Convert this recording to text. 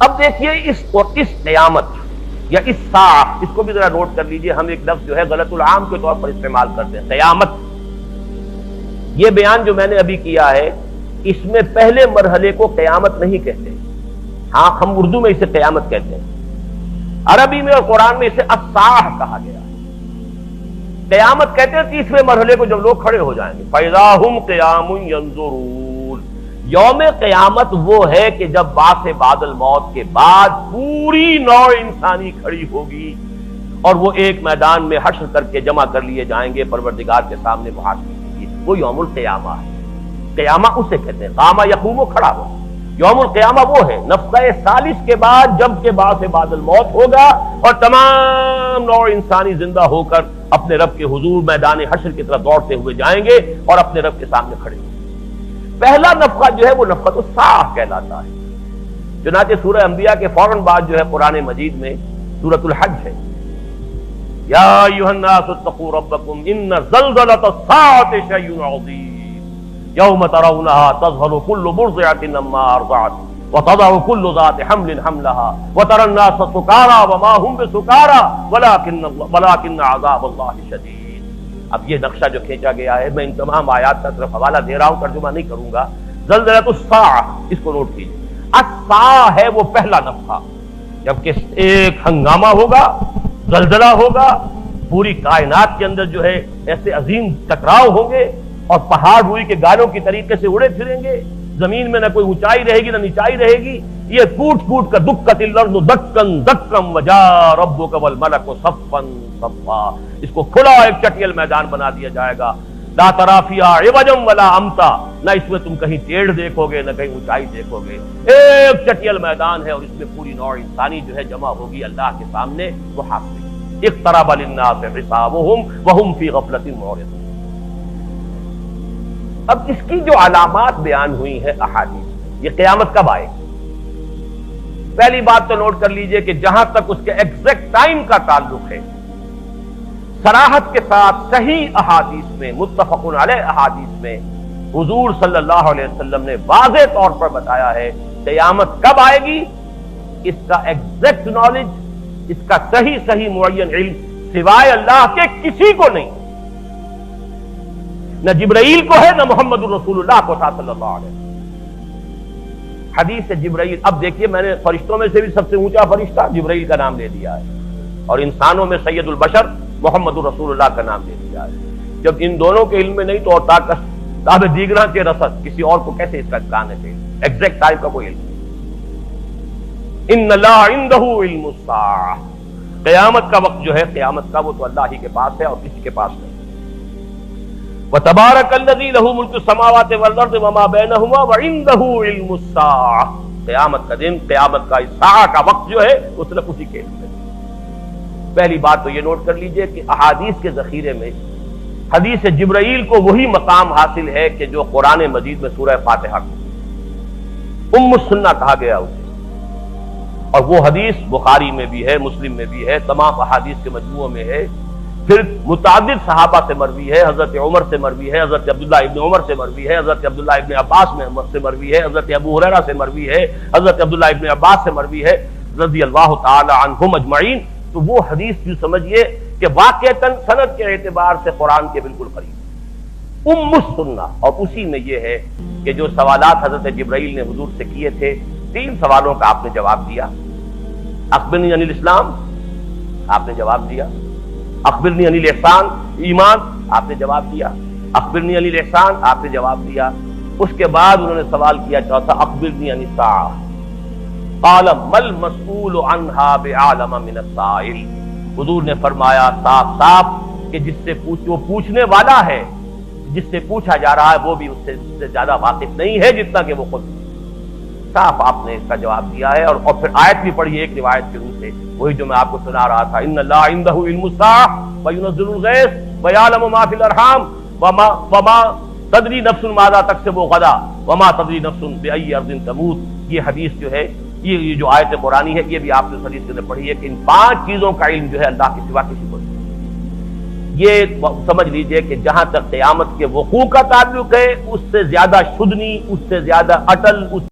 اب دیکھیے اس قیامت یا اس ساعہ، اس کو بھی ذرا نوٹ کر لیجئے، ہم ایک لفظ جو ہے غلط العام کے طور پر استعمال کرتے ہیں، قیامت۔ یہ بیان جو میں نے ابھی کیا ہے، اس میں پہلے مرحلے کو قیامت نہیں کہتے، ہاں ہم اردو میں اسے قیامت کہتے ہیں، عربی میں اور قرآن میں اسے الساعہ کہا گیا ہے۔ قیامت کہتے ہیں تیسرے مرحلے کو، جب لوگ کھڑے ہو جائیں گے، فَإِذَا هُمْ قِيَامٌ يَنظُرُونَ۔ یوم قیامت وہ ہے کہ جب بعث بعد الموت کے بعد پوری نوع انسانی کھڑی ہوگی اور وہ ایک میدان میں حشر کر کے جمع کر لیے جائیں گے پروردگار کے سامنے محاسبے کے لیے، وہ یوم القیامہ ہے۔ قیامہ اسے کہتے ہیں، قامہ یقوم، کھڑا ہو۔ یوم القیامہ وہ ہے نفخہ ثالث کے بعد، جب کہ بعث بعد الموت ہوگا اور تمام نوع انسانی زندہ ہو کر اپنے رب کے حضور میدان حشر کی طرف دوڑتے ہوئے جائیں گے اور اپنے رب کے سامنے کھڑے ہوں گے۔ پہلا نفخہ جو ہے وہ نفخۃ الصاعہ کہلاتا ہے، چنانچہ سورہ انبیاء کے فوراً بعد جو ہے قرآن مجید میں سورۃ الحج ہے، یا ایھا الناس اتقوا ربکم ان زلزلۃ الساعۃ شیء عظیم یوم ترونها تذهل كل مرضعة عما ارضعت وتضع كل ذات حمل حملها وترى الناس سكارى وما هم بسكارى ولكن عذاب الله شديد۔ اب یہ نقشہ جو کھینچا گیا ہے، میں ان تمام آیات کا طرف حوالہ دے رہا ہوں، ترجمہ نہیں کروں گا۔ زلزلۃ الساعہ، اس کو نوٹ کیجیے، الساعہ ہے وہ پہلا نفخہ، جبکہ ایک ہنگامہ ہوگا، زلزلہ ہوگا، پوری کائنات کے اندر جو ہے ایسے عظیم ٹکراؤ ہوں گے اور پہاڑ روئی کے گالوں کی طریقے سے اڑے پھریں گے، زمین میں نہ کوئی اونچائی رہے گی نہ نیچائی رہے گی، یہ ٹوٹ ٹوٹ کر دکت الارض دکن دکم وجاء ربک والملک صفا صفا، اس کو کھلا ایک چٹیل میدان بنا دیا جائے گا، لا تری فیہا عوجا ولا امتا، نہ اس میں تم کہیں ٹیڑھ دیکھو گے نہ کہیں اونچائی دیکھو گے، ایک چٹیل میدان ہے اور اس میں پوری نوع انسانی جو ہے جمع ہوگی اللہ کے سامنے محاسبے۔ اقترب للناس حسابهم وهم فی غفلۃ معرضون۔ اب اس کی جو علامات بیان ہوئی ہیں احادیث میں، یہ قیامت کب آئے گی؟ پہلی بات تو نوٹ کر لیجئے کہ جہاں تک اس کے ایگزیکٹ ٹائم کا تعلق ہے، صراحت کے ساتھ صحیح احادیث میں، متفق علیہ احادیث میں حضور صلی اللہ علیہ وسلم نے واضح طور پر بتایا ہے قیامت کب آئے گی۔ اس کا ایگزیکٹ نالج، اس کا صحیح معین علم سوائے اللہ کے کسی کو نہیں، نہ جبرائیل کو ہے نہ محمد الرسول اللہ کو صلی اللہ علیہ وسلم۔ حدیث سے جبرائیل، اب دیکھیے میں نے فرشتوں میں سے بھی سب سے اونچا فرشتہ جبرائیل کا نام لے دیا ہے، اور انسانوں میں سید البشر محمد الرسول اللہ کا نام لے دیا ہے۔ جب ان دونوں کے علم میں نہیں تو اور تاب دیگراں کے رسد کسی اور کو کیسے اس کا امکان ہے؟ ایگزیکٹ ٹائم کا کوئی علم نہیں۔ ان اللہ عندہ علم الساعہ، قیامت کا وقت جو ہے، قیامت کا وہ تو اللہ ہی کے پاس ہے اور کسی کے پاس نہیں۔ وَتَبَارَكَ الَّذِي لَهُ مُلْكُ السَّمَاوَاتِ وَالْأَرْضِ وَمَا بَيْنَهُمَا وَعِندَهُ عِلْمُ السَّاعَةِ، قیامت کا دن، قیامت کا ساعہ کا وقت جو ہے وہ صرف اسی کے علم ہے۔ پہلی بات تو یہ نوٹ کر لیجئے کہ احادیث کے ذخیرے میں حدیث جبرائیل کو وہی مقام حاصل ہے کہ جو قرآن مجید میں سورہ فاتحہ کو السنہ کہا گیا اسے، اور وہ حدیث بخاری میں بھی ہے، مسلم میں بھی ہے، تمام احادیث کے مجموعوں میں ہے، پھر متعدد صحابہ سے مروی ہے، حضرت عمر سے مروی ہے، حضرت عبداللہ ابن عمر سے مروی ہے، حضرت عبداللہ ابن عباس سے مروی ہے، حضرت ابو ہریرہ سے مروی ہے، حضرت عبداللہ ابن عباس سے مروی ہے رضی اللہ تعالی عنہم اجمعین۔ تو وہ حدیث جو سمجھیے کہ واقعتاً سند کے اعتبار سے قرآن کے بالکل قریب السنہ، اور اسی میں یہ ہے کہ جو سوالات حضرت جبرائیل نے حضور سے کیے تھے، 3 سوالوں کا آپ نے جواب دیا۔ اخبرنی عن الاسلام، آپ نے جواب دیا۔ اخبرنی عن الاحسان، ایمان، آپ نے جواب دیا۔ اخبرنی عن الاحسان، آپ نے جواب دیا۔ اس کے بعد انہوں نے سوال کیا چوتھا، اخبرنی عن الساعہ، قال ما المسئول عنها بعالم من السائل، حضور نے فرمایا صاف صاف کہ جس سے وہ پوچھنے والا ہے، جس سے پوچھا جا رہا ہے وہ بھی اس سے زیادہ واقف نہیں ہے جتنا کہ وہ خود۔ صاف آپ نے اس کا جواب دیا ہے، اور پھر آیت بھی پڑھی ایک روایت کے روح سے، وہی جو میں آپ کو سنا رہا تھا، ان اللہ عنده علم الساعة وينزل الغيث ويعلم ما في الارحام وما تدری نفس ماذا تکسب غدا وما تدری نفس بأي ارض تموت۔ یہ حدیث جو ہے، یہ جو آیت قرآنی ہے، یہ بھی آپ نے اس حدیث کے اندر پڑھی ہے کہ ان 5 چیزوں کا علم جو ہے اللہ کے سوا کسی کو نہیں۔ یہ سمجھ لیجئے کہ جہاں تک قیامت کے وقوع کا تعلق ہے، اس سے زیادہ شدنی، اس سے زیادہ اٹل، اس